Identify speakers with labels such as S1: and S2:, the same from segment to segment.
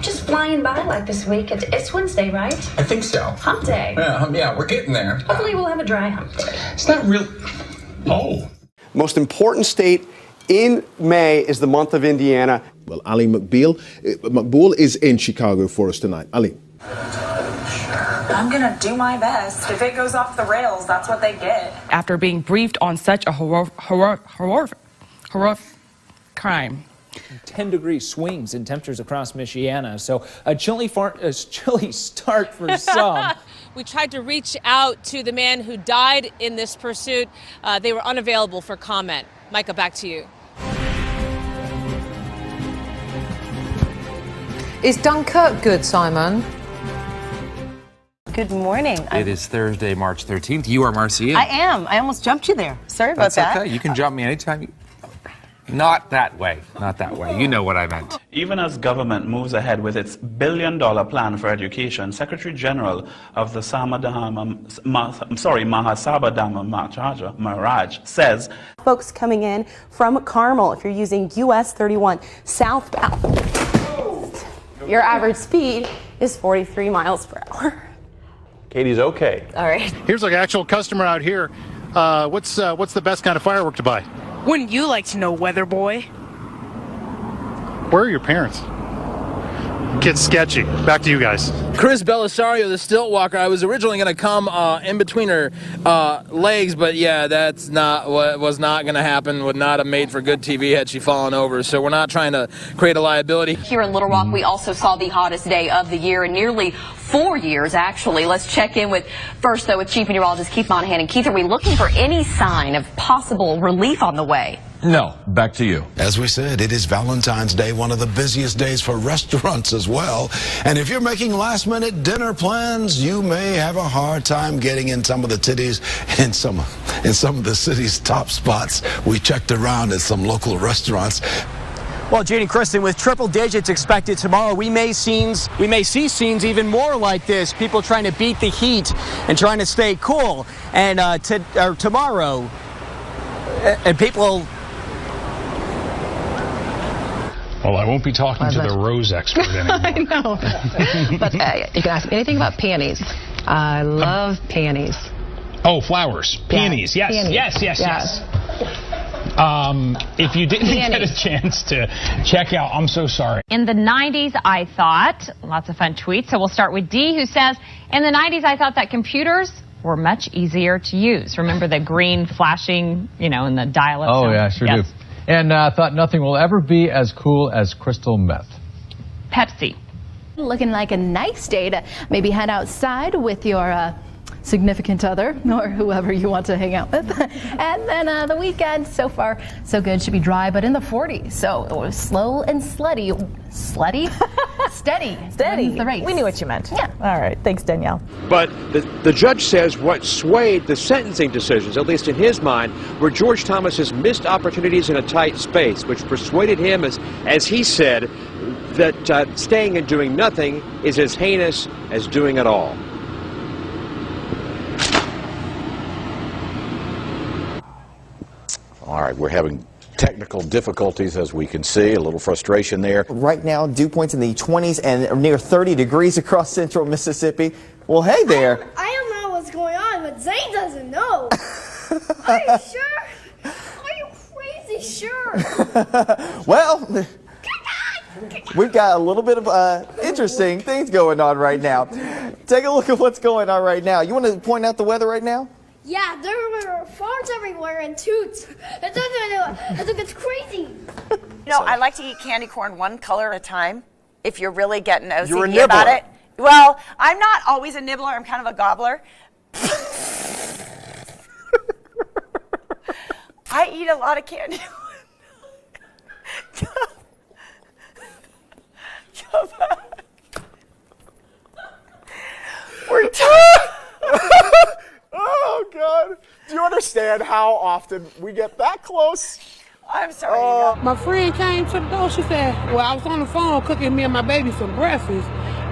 S1: Just flying by like this week. It's Wednesday, right?
S2: I think so.
S1: Hump day.
S2: Yeah, we're getting there.
S1: Hopefully we'll have a dry hump day.
S2: It's not real. Oh.
S3: Most important state in May is the month of Indiana.
S4: Well, Ali Maqbool is in Chicago for us tonight. Ali.
S5: I'm gonna do my best. If it goes off the rails, that's what they get.
S6: After being briefed on such a horrific crime.
S7: 10-degree swings in temperatures across Michiana, so a chilly start for some.
S8: We tried to reach out to the man who died in this pursuit. They were unavailable for comment. Micah, back to you.
S9: Is Dunkirk good, Simon?
S10: Good morning.
S11: It is Thursday, March 13th. You are Marcia.
S10: I am. I almost jumped you there. Sorry about that.
S11: That's okay. You can jump me anytime. Not that way. Not that way. You know what I meant.
S12: Even as government moves ahead with its billion-dollar plan for education, Secretary General of the Mahasabadama Maharaj says,
S13: folks coming in from Carmel, if you're using US 31 southbound, your average speed is 43 miles per hour.
S14: Katie's okay.
S10: All right.
S15: Here's like an actual customer out here. What's the best kind of firework to buy?
S16: Wouldn't you like to know, weather boy?
S15: Where are your parents? Gets sketchy. Back to you guys.
S17: Chris Belisario, the stilt walker. I was originally going to come in between her legs, but yeah, that's not what was not going to happen. Would not have made for good TV had she fallen over. So we're not trying to create a liability.
S18: Here in Little Rock, we also saw the hottest day of the year in nearly 4 years, actually. Let's check in with, first, though, with Chief Meteorologist Keith Monahan. And Keith, are we looking for any sign of possible relief on the way?
S19: No, back to you.
S20: As we said, it is Valentine's Day, one of the busiest days for restaurants as well. And if you're making last-minute dinner plans, you may have a hard time getting in some of the titties in some of the city's top spots. We checked around at some local restaurants.
S7: Well, Janie Kristen, with triple digits expected tomorrow, we may see scenes even more like this. People trying to beat the heat and trying to stay cool. And tomorrow, and people.
S5: Well, I won't be talking to the rose expert anymore.
S9: I know. But you can ask me anything about peonies. I love peonies.
S5: Oh, flowers. Peonies. Yes, peonies. Yes. If you didn't get a chance to check out, I'm so sorry.
S4: In the 90s, I thought, lots of fun tweets. So we'll start with D, who says, in the 90s, I thought that computers were much easier to use. Remember the green flashing, in the dial-up?
S6: Oh, yeah, sure do. And I thought nothing will ever be as cool as crystal meth.
S4: Pepsi.
S17: Looking like a nice day to maybe head outside with your significant other or whoever you want to hang out with. And then the weekend, so far, so good. Should be dry, but in the 40s. So it was slow and slutty. Slutty? Steady.
S10: Steady.
S17: The race.
S10: We knew what you meant.
S17: Yeah.
S10: All right. Thanks, Danielle.
S14: But the judge says what swayed the sentencing decisions, at least in his mind, were George Thomas's missed opportunities in a tight space, which persuaded him, as he said, that staying and doing nothing is as heinous as doing it all.
S19: All right, we're having technical difficulties, as we can see, a little frustration there.
S13: Right now, dew points in the 20s and near 30 degrees across central Mississippi. Well, hey there.
S3: I don't know what's going on, but Zane doesn't know. Are you sure? Are you crazy sure?
S13: Well, we've got a little bit of interesting things going on right now. Take a look at what's going on right now. You want to point out the weather right now?
S3: Yeah, there were farts everywhere and toots. I think it's crazy.
S10: I like to eat candy corn one color at a time. If you're really getting
S13: You're a
S10: OCD about
S13: nibbler.
S10: it. Well, I'm not always a nibbler. I'm kind of a gobbler. I eat a lot of candy.
S13: We're tired. Oh, God. Do you understand how often we get that close?
S10: I'm sorry.
S16: My friend came to the door. She said, well, I was on the phone cooking me and my baby some breakfast.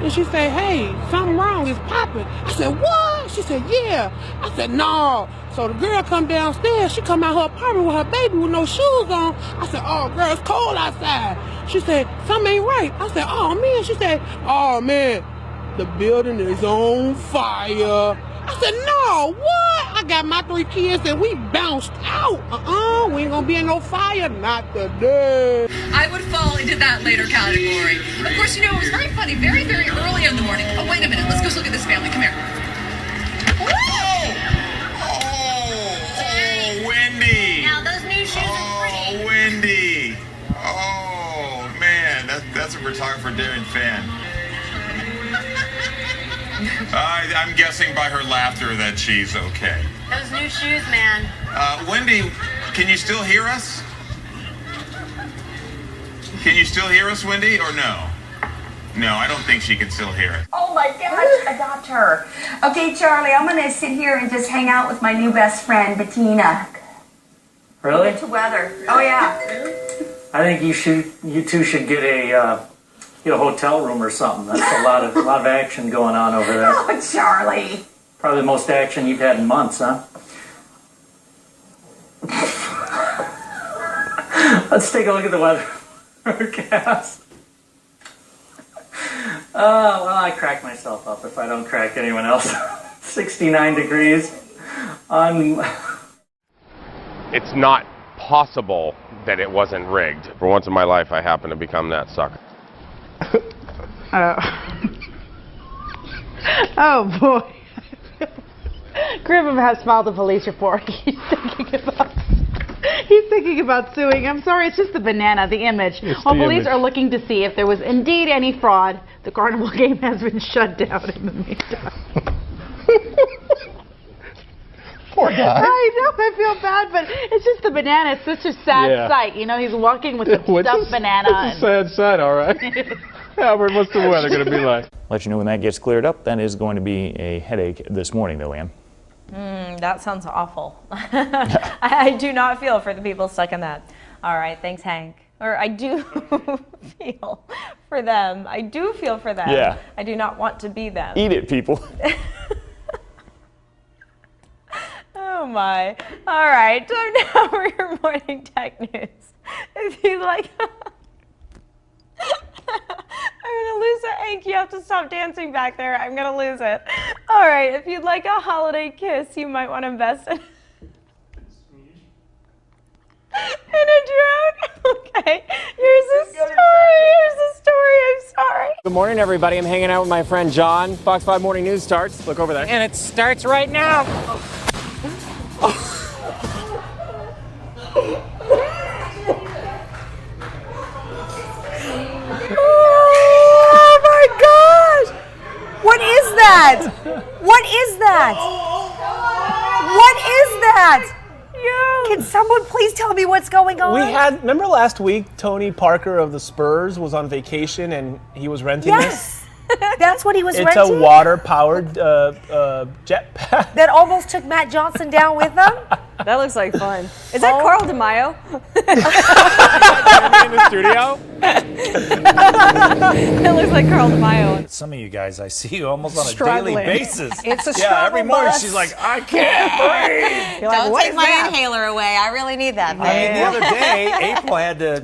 S21: And she said, hey, something wrong, it's popping. I said, what? She said, yeah. I said, no. So the girl come downstairs, she come out her apartment with her baby with no shoes on. I said, oh, girl, it's cold outside. She said, something ain't right. I said, oh, man. She said, oh, man, the building is on fire. I said, no, what? I got my 3 kids and we bounced out. We ain't gonna be in no fire, not today.
S22: I would fall into that later category. Of course, you know, it was very funny, very, very early in the morning. Oh, wait a minute, let's go look at this family. Come here.
S23: Oh, Wendy.
S22: Now, those new shoes are pretty.
S23: Oh, Wendy. Oh, man, that's a photographer daring fan. I'm guessing by her laughter that she's okay.
S22: Those new shoes, man.
S23: Wendy, can you still hear us? Can you still hear us, Wendy, or no? No, I don't think she can still hear us.
S24: Oh my gosh, adopt her. Okay, Charlie, I'm gonna sit here and just hang out with my new best friend, Bettina.
S25: Really?
S24: Get to weather. Oh yeah.
S25: I think you two should get a hotel room or something. That's a lot of action going on over there.
S24: Oh, Charlie.
S25: Probably the most action you've had in months, huh? Let's take a look at the weather forecast. Well, I crack myself up if I don't crack anyone else. 69 degrees on...
S26: It's not possible that it wasn't rigged. For once in my life, I happen to become that sucker.
S27: Oh boy. Griffin has filed a police report. He's thinking about suing. I'm sorry, it's just the banana, the image. While police are looking to see if there was indeed any fraud, the carnival game has been shut down in the meantime.
S6: Poor guy.
S27: I know, I feel bad, but it's just the banana. It's such a sad sight. You know, he's walking with the stuffed banana.
S6: It's a sad sight, all right. Albert, what's the weather going to be like?
S28: Let you know when that gets cleared up. That is going to be a headache this morning, though, Ann.
S29: That sounds awful. I do not feel for the people stuck in that. All right, thanks, Hank. Or I do feel for them. I do feel for them.
S28: Yeah.
S29: I do not want to be them.
S28: Eat it, people.
S29: Oh my. All right, time now for your morning tech news. If you like... I'm gonna lose it, Hank. You have to stop dancing back there. I'm gonna lose it. All right, if you'd like a holiday kiss, you might want to invest in a drone. Okay, here's a story. I'm sorry.
S7: Good morning, everybody. I'm hanging out with my friend John. Fox 5 Morning News starts. Look over there. And it starts right now.
S10: Oh my gosh! What is that? What is that? What is that? Can someone please tell me what's going on?
S30: Remember last week, Tony Parker of the Spurs was on vacation and he was renting this?
S10: That's what he was renting?
S30: It's a water-powered jetpack.
S10: That almost took Matt Johnson down with them?
S29: That looks like fun. Is that Carl DeMaio?
S7: In the studio?
S29: It looks like Carl DeMaio.
S31: Some of you guys, I see you almost on a
S29: Struggling.
S31: daily basis.
S29: It's a
S31: Yeah, every
S29: struggle
S31: morning
S29: bus.
S31: she's like, I can't breathe.
S29: You're like,
S10: Don't
S29: what
S10: take
S29: is
S10: my
S29: that?
S10: inhaler away. I really need that.
S31: I mean, the other day, April had to,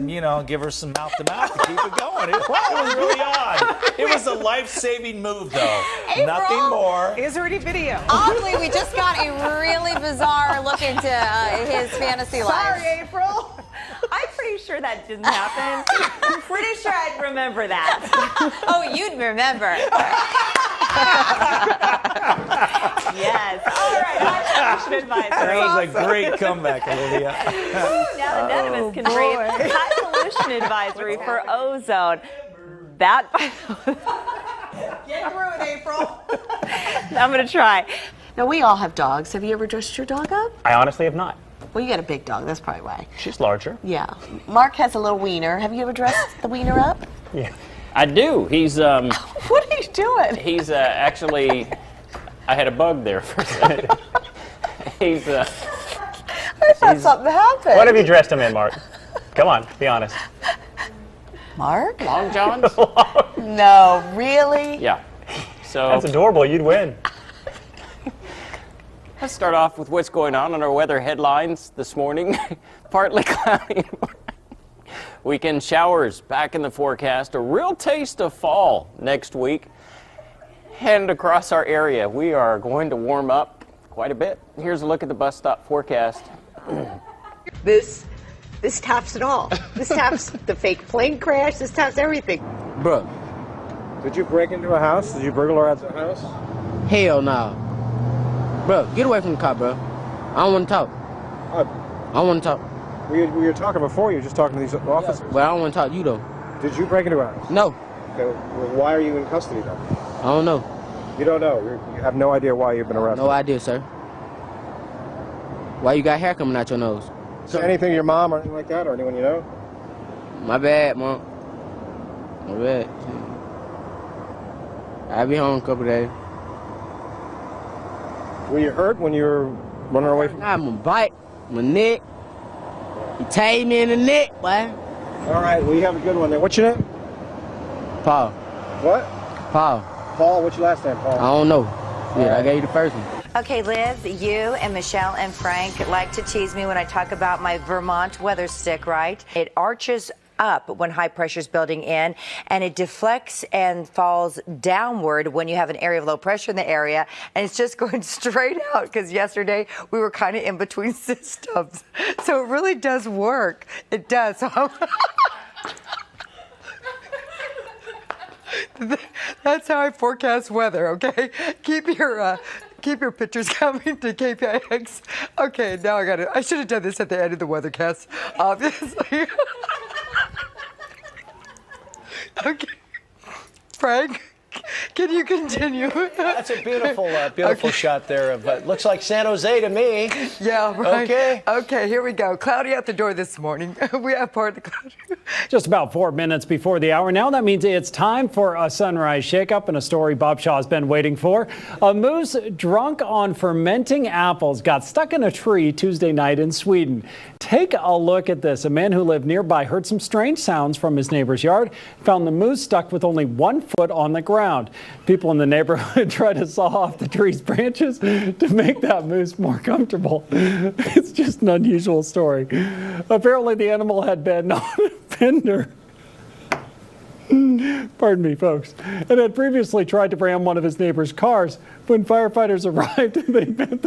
S31: give her some mouth-to-mouth to keep it going. It was really odd. It was a life-saving move, though.
S10: April,
S31: Nothing more.
S29: Is there any video?
S10: Oddly, we just got a really bizarre look into his fantasy life.
S29: Sorry, April. I'm pretty sure that didn't happen. I'm pretty sure I'd remember that.
S10: Oh, you'd remember.
S29: Yes. All right. High pollution advisory.
S31: That was a great comeback, Olivia.
S29: Now that none of us can breathe. High pollution advisory for ozone. That, by the way. Get through it, April. I'm going to try.
S10: Now, we all have dogs. Have you ever dressed your dog up?
S7: I honestly have not.
S10: Well, you got a big dog. That's probably why.
S7: She's larger.
S10: Yeah. Mark has a little wiener. Have you ever dressed the wiener up?
S7: Yeah. I do. He's,
S10: What are you doing?
S7: he's actually, I had a bug there for a second. He's,
S10: I thought something happened.
S7: What have you dressed him in, Mark? Come on, be honest.
S10: Mark?
S1: Long Johns?
S10: No, really?
S1: Yeah. So
S30: That's adorable. You'd win.
S1: let's start off with what's going on our weather headlines this morning. Partly cloudy. Weekend showers back in the forecast. A real taste of fall next week. And across our area, we are going to warm up quite a bit. Here's a look at the bus stop forecast.
S2: This tops it all. This tops the fake plane crash. This tops everything.
S4: Bro. Did you break into a house? Did you burglarize a house?
S2: Hell no. Bro, get away from the car, bro. I don't want to talk. I don't want to talk.
S4: We were talking before. You were just talking to these officers.
S2: But I don't want to talk to you, though.
S4: Did you break into a house?
S2: No.
S4: Okay, well, why are you in custody, then?
S2: I don't know.
S4: You don't know? You have no idea why you've been arrested?
S2: No idea, sir. Why you got hair coming out your nose?
S4: Is there anything your mom or anything like that, or anyone you know?
S2: My bad, Mom. My bad. I'll be home in a couple days.
S4: Were you hurt when you were running away from...
S2: I'm a bite, my neck. He tied me in the neck, boy.
S4: All right, well, you have a good one there. What's your name?
S2: Paul.
S4: What?
S2: Paul.
S4: Paul, what's your last name, Paul?
S2: I don't know. Yeah, I gave you the first one.
S5: Okay, Liz, you and Michelle and Frank like to tease me when I talk about my Vermont weather stick, right? It arches up when high pressure is building in, and it deflects and falls downward when you have an area of low pressure in the area, and it's just going straight out because yesterday we were kind of in between systems. So it really does work. It does. That's how I forecast weather, okay? Keep your pictures coming to KPIX. Okay, now I should have done this at the end of the weathercast, obviously. Okay. Frank, can you continue?
S31: That's a beautiful shot there of looks like San Jose to me.
S5: Yeah, right.
S31: Okay.
S5: Okay, here we go. Cloudy out the door this morning. We have part of the cloud.
S8: Just about 4 minutes before the hour now. That means it's time for a sunrise shakeup and a story Bob Shaw's been waiting for. A moose drunk on fermenting apples got stuck in a tree Tuesday night in Sweden. Take a look at this. A man who lived nearby heard some strange sounds from his neighbor's yard, found the moose stuck with only 1 foot on the ground. People in the neighborhood tried to saw off the tree's branches to make that moose more comfortable. It's just an unusual story. Apparently the animal had been on a fender. Pardon me, folks. And had previously tried to ram one of his neighbor's cars. When firefighters arrived, they bent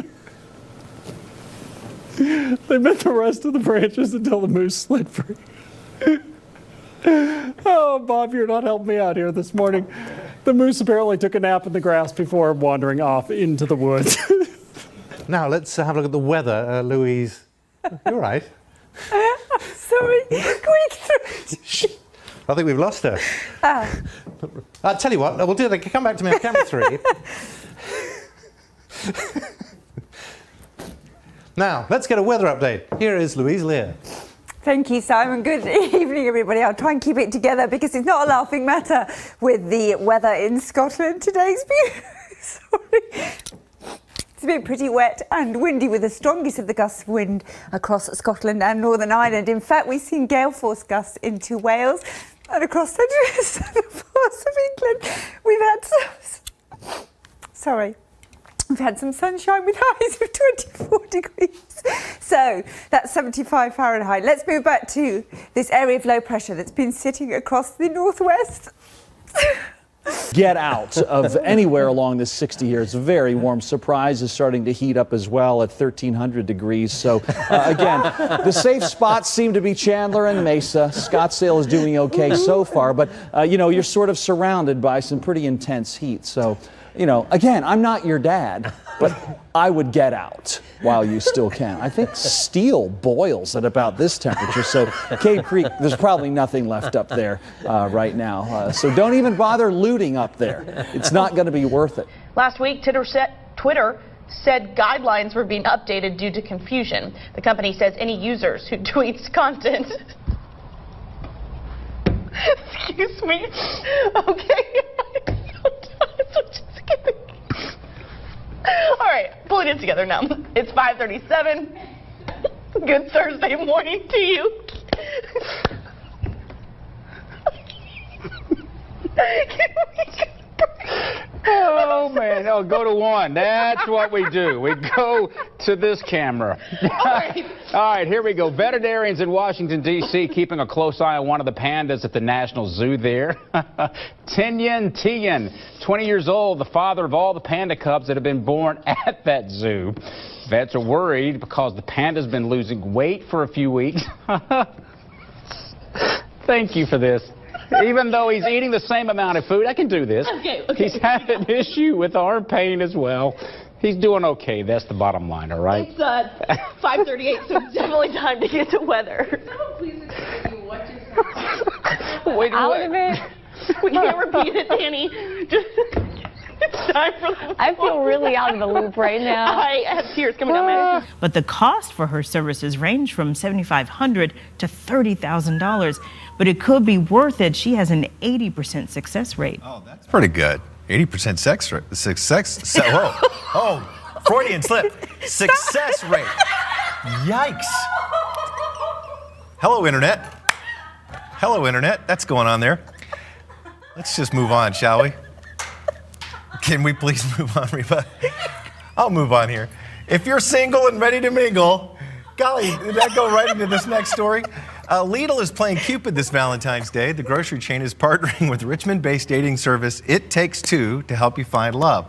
S8: the rest of the branches until the moose slid free. Oh, Bob, you're not helping me out here this morning. The moose apparently took a nap in the grass before wandering off into the woods.
S9: Now, let's have a look at the weather. Louise, you're right.
S10: Sorry.
S9: I think we've lost her. I'll tell you what, we'll do that. Come back to me on camera 3. Now, let's get a weather update. Here is Louise Lear.
S10: Thank you, Simon. Good evening, everybody. I'll try and keep it together because it's not a laughing matter with the weather in Scotland today. It's been pretty wet and windy with the strongest of the gusts of wind across Scotland and Northern Ireland. In fact, we've seen gale force gusts into Wales and across the parts of England. We've had some sunshine with highs of 24 degrees. So that's 75 Fahrenheit. Let's move back to this area of low pressure that's been sitting across the northwest.
S11: Get out of anywhere along this 60 years. Very warm. Surprise is starting to heat up as well at 1,300 degrees. So again, the safe spots seem to be Chandler and Mesa. Scottsdale is doing okay so far, but you're sort of surrounded by some pretty intense heat. So, again, I'm not your dad, but I would get out while you still can. I think steel boils at about this temperature, so Cave Creek, there's probably nothing left up there right now. So don't even bother looting up there. It's not going to be worth it.
S29: Last week, Twitter said guidelines were being updated due to confusion. The company says any users who tweets content... Excuse me. Okay. All right, pulling it together now. It's 5:37. Good Thursday morning to you.
S3: Oh, man. Oh, go to one. That's what we do. We go to this camera. All right, here we go. Veterinarians in Washington, D.C. keeping a close eye on one of the pandas at the National Zoo there. Tian, 20 years old, the father of all the panda cubs that have been born at that zoo. Vets are worried because the panda's been losing weight for a few weeks. Thank you for this. Even though he's eating the same amount of food, I can do this.
S29: Okay.
S3: He's had an issue with arm pain as well. He's doing okay. That's the bottom line, all right?
S29: It's 5:38, so it's definitely time to get to weather.
S3: Wait,
S29: Out of it. We can't repeat it, Danny. It's time for the
S12: I feel really out of the loop right now.
S29: I have tears coming down my face.
S13: But the cost for her services range from $7,500 to $30,000. But it could be worth it. She has an 80% success rate.
S14: Oh, that's pretty good. 80% success. Whoa. Oh, Freudian slip. Success rate. Yikes. Hello, Internet. Hello, Internet. That's going on there. Let's just move on, shall we? Can we please move on, Reba? I'll move on here. If you're single and ready to mingle, golly, did that go right into this next story? Lidl is playing Cupid this Valentine's Day. The grocery chain is partnering with Richmond-based dating service It Takes Two to help you find love.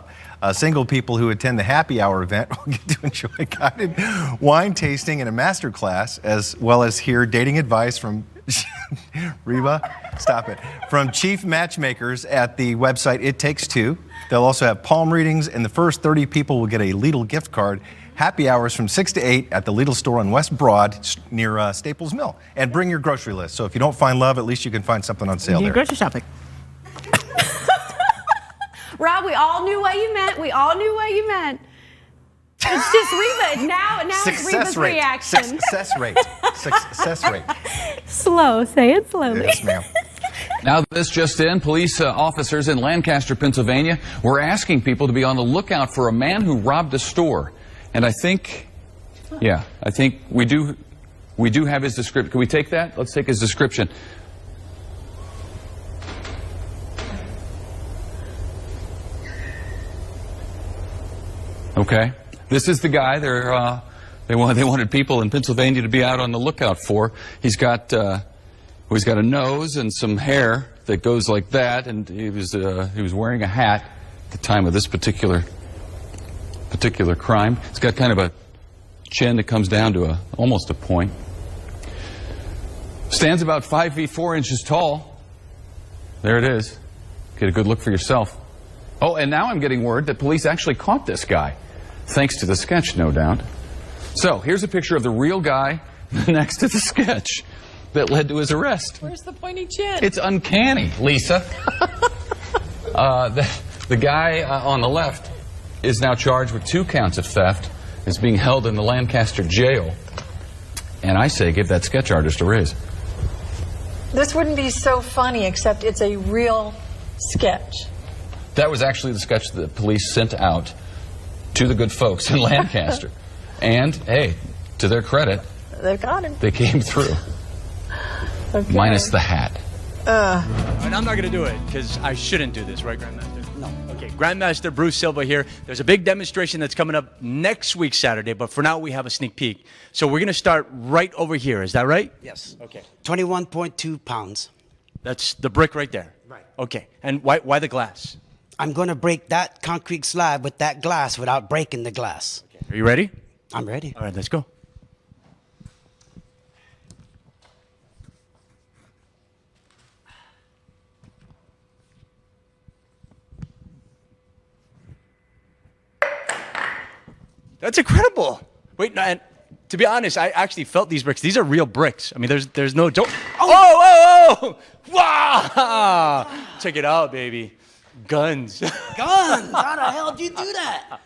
S14: Single people who attend the happy hour event will get to enjoy guided wine tasting and a master class, as well as hear dating advice from Reba, stop it. From chief matchmakers at the website It Takes Two. They'll also have palm readings, and the first 30 people will get a Lidl gift card. Happy hours from 6 to 8 at the Lidl store on West Broad near Staples Mill. And bring your grocery list. So if you don't find love, at least you can find something on sale
S13: Do
S14: there.
S13: grocery shopping.
S10: Rob, we all knew what you meant. We all knew what you meant. It's just Reba. Now it's Reba's reaction.
S14: Success rate. Success rate.
S10: Slow. Say it slowly.
S14: Yes, ma'am.
S15: Now, this just in, police officers in Lancaster, Pennsylvania, were asking people to be on the lookout for a man who robbed a store. And I think we do have his description. Can we take that? Let's take his description. Okay. This is the guy they wanted people in Pennsylvania to be out on the lookout for. He's got a nose and some hair that goes like that, and he was wearing a hat at the time of this particular crime. It's got kind of a chin that comes down to almost a point. Stands about 5 feet 4 inches tall. There it is. Get a good look for yourself. Oh, and now I'm getting word that police actually caught this guy, thanks to the sketch, no doubt. So here's a picture of the real guy next to the sketch that led to his arrest.
S29: Where's the pointy chin?
S15: It's uncanny, Lisa. The guy on the left is now charged with 2 counts of theft, is being held in the Lancaster jail. And I say give that sketch artist a raise.
S29: This wouldn't be so funny, except it's a real sketch.
S15: That was actually the sketch that the police sent out to the good folks in Lancaster. And, hey, to their credit,
S29: They've got him.
S15: they came through.
S29: Okay.
S15: Minus the hat.
S16: And I'm not going to do it because I shouldn't do this, right, Grandmaster? No. Okay, Grandmaster Bruce Silva here. There's a big demonstration that's coming up next week, Saturday, but for now we have a sneak peek. So we're going to start right over here. Is that right?
S17: Yes.
S16: Okay.
S17: 21.2 pounds.
S16: That's the brick right there.
S17: Right.
S16: Okay. And why the glass?
S17: I'm going to break that concrete slab with that glass without breaking the glass.
S16: Okay. Are you ready?
S17: I'm ready.
S16: All right, let's go. That's incredible. Wait, no, and to be honest, I actually felt these bricks. These are real bricks. I mean, there's no joke. Oh! Wow! Check it out, baby. Guns.
S17: Guns! How the hell did you do that?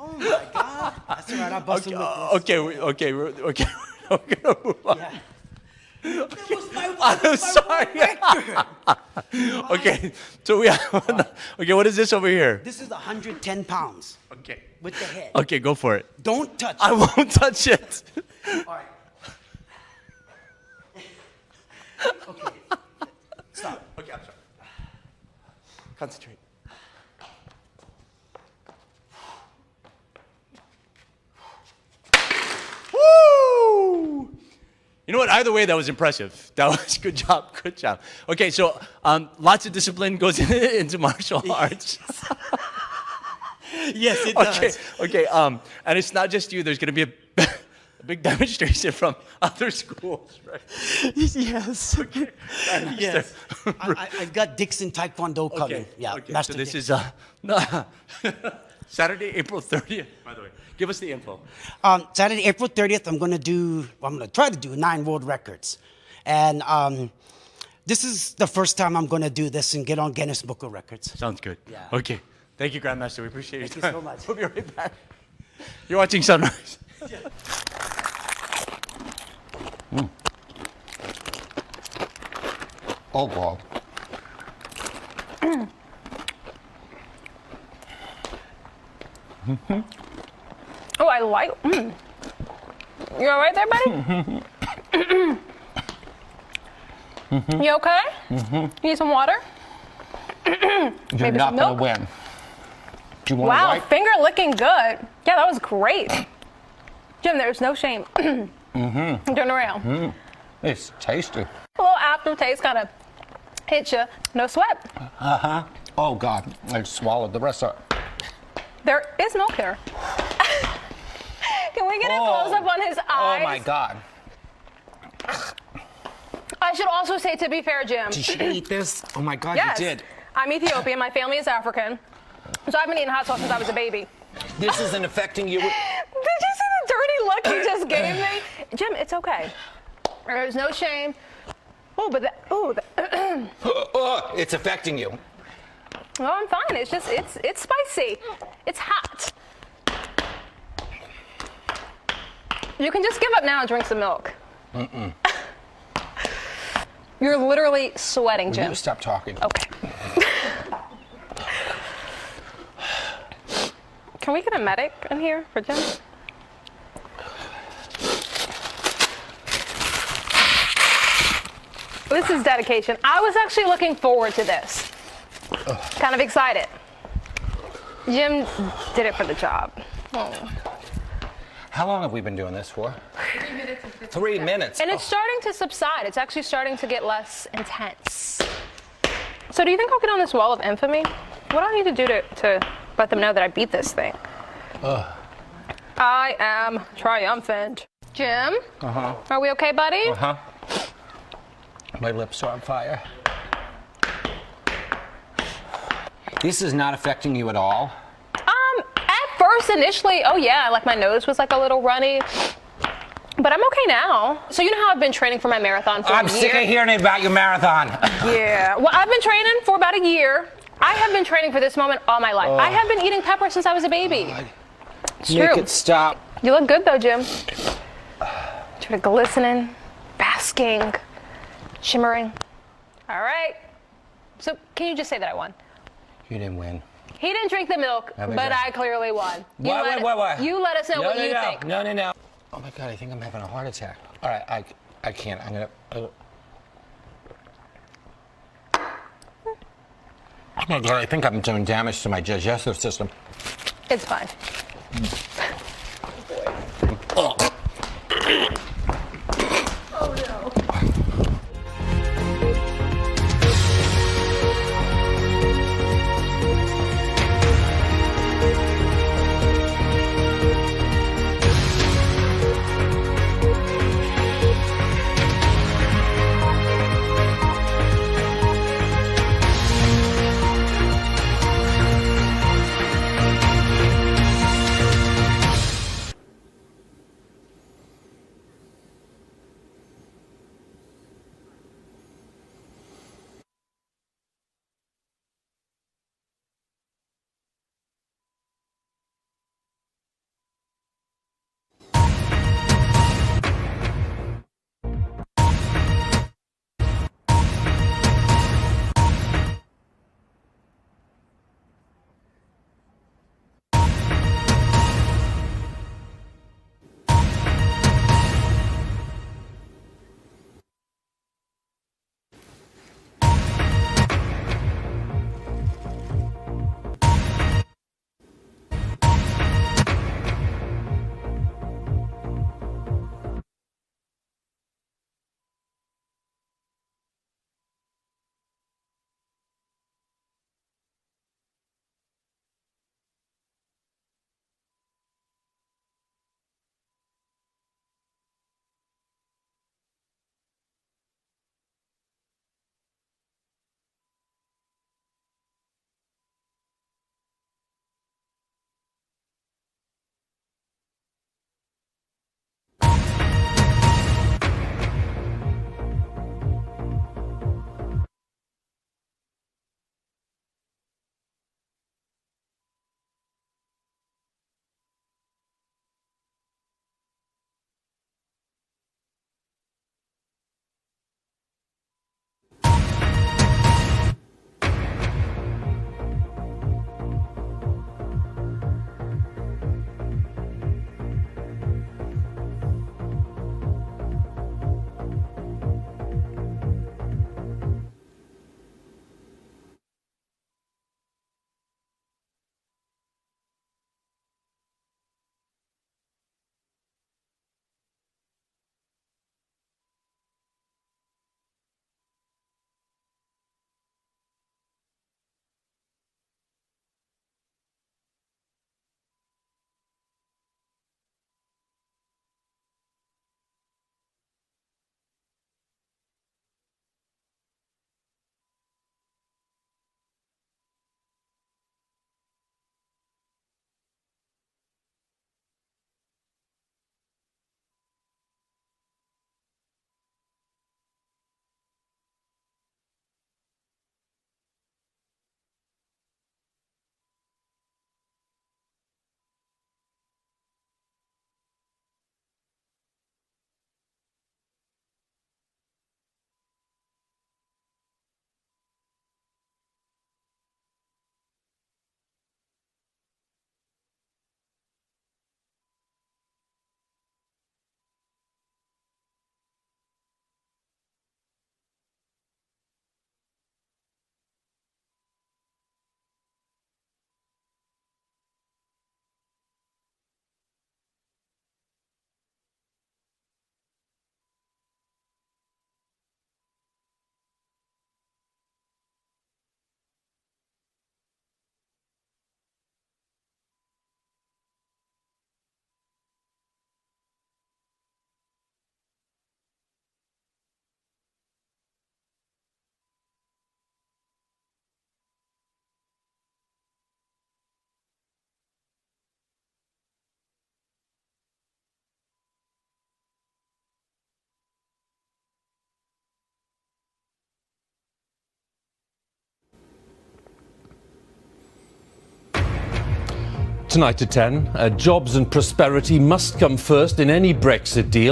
S17: Oh my God! That's all right. I busted with this.
S16: Okay. We're gonna move on.
S17: Yeah.
S16: I'm sorry. Okay, so we have. Okay, what is this over here?
S17: This is 110 pounds.
S16: Okay.
S17: With the head.
S16: Okay, go for it.
S17: Don't touch it.
S16: I won't touch it.
S17: All right. Okay. Stop.
S16: Okay, I'm sorry. Concentrate. Woo! You know what? Either way, that was impressive. That was good job. Good job. Okay, so lots of discipline goes into martial arts.
S17: Yes, it does.
S16: Okay. And it's not just you. There's going to be a big demonstration from other schools, right?
S17: Yes.
S16: Okay.
S17: Yes. I've got Dixon Taekwondo coming. Yeah.
S16: Okay.
S17: Master
S16: So this
S17: Dixon.
S16: is Saturday, April 30th. By the way, give us the info.
S17: Saturday, April 30th, I'm going to try to do 9 world records. And this is the first time I'm going to do this and get on Guinness Book of Records.
S16: Sounds good.
S17: Yeah.
S16: Okay. Thank you, Grandmaster. We appreciate
S17: Thank
S16: your
S17: you
S16: time.
S17: so much.
S16: We'll be right back. You're watching Sunrise.
S6: Oh, God.
S29: Oh, I like. You all right there, buddy? You okay? You need some water?
S6: You're
S29: Maybe
S6: not
S29: some
S6: going
S29: milk?
S6: to win. Do you want
S29: Wow,
S6: to wipe?
S29: finger licking good. Yeah, that was great. Jim, there's no shame.
S6: Mm-hmm.
S29: Turn around.
S6: Mm. It's tasty.
S29: A little aftertaste kind of hits you. No sweat.
S6: Uh-huh. Oh, God. I swallowed the rest of it.
S29: There is milk here. Can we get a close up on his eyes?
S6: Oh, my God.
S29: I should also say, to be fair, Jim.
S6: Did you eat this? Oh, my God,
S29: Yes.
S6: you did.
S29: I'm Ethiopian. My family is African. So I've been eating hot sauce since I was a baby.
S6: This isn't affecting you.
S29: Did you see the dirty look he just gave me? Jim, it's okay. There's no shame. Oh, but
S6: It's affecting you.
S29: No, I'm fine. It's just, it's spicy. It's hot. You can just give up now and drink some milk.
S6: Mm-mm.
S29: You're literally sweating,
S6: Will
S29: Jim.
S6: you stop talking?
S29: Okay. Can we get a medic in here for Jim? This is dedication. I was actually looking forward to this. Kind of excited. Jim did it for the job. Oh.
S6: How long have we been doing this for? 3 minutes.
S29: And it's starting to subside. It's actually starting to get less intense. So do you think I'll get on this wall of infamy? What do I need to do to let them know that I beat this thing? I am triumphant. Jim?
S6: Uh-huh.
S29: Are we okay, buddy?
S6: Uh-huh. My lips are on fire. This is not affecting you at all?
S29: At first, initially, oh yeah, like my nose was like a little runny. But I'm okay now. So you know how I've been training for my marathon for a year?
S6: I'm sick of hearing about your marathon.
S29: Yeah. Well, I've been training for about a year. I have been training for this moment all my life. I have been eating pepper since I was a baby. It's
S6: Make
S29: true.
S6: it stop.
S29: You look good though, Jim. Sort of glistening, basking, shimmering. All right. So can you just say that I won?
S6: You didn't win.
S29: He didn't drink the milk,
S6: Have a
S29: but
S6: drink.
S29: I clearly won.
S6: What?
S29: You let us know what you think.
S6: No. Oh my God, I think I'm having a heart attack. All right, I can't. I'm gonna. Oh my God, I think I'm doing damage to my digestive system.
S29: It's fine.
S6: Oh.
S29: Oh no.
S18: Tonight at 10, jobs and prosperity must come first in any Brexit deal.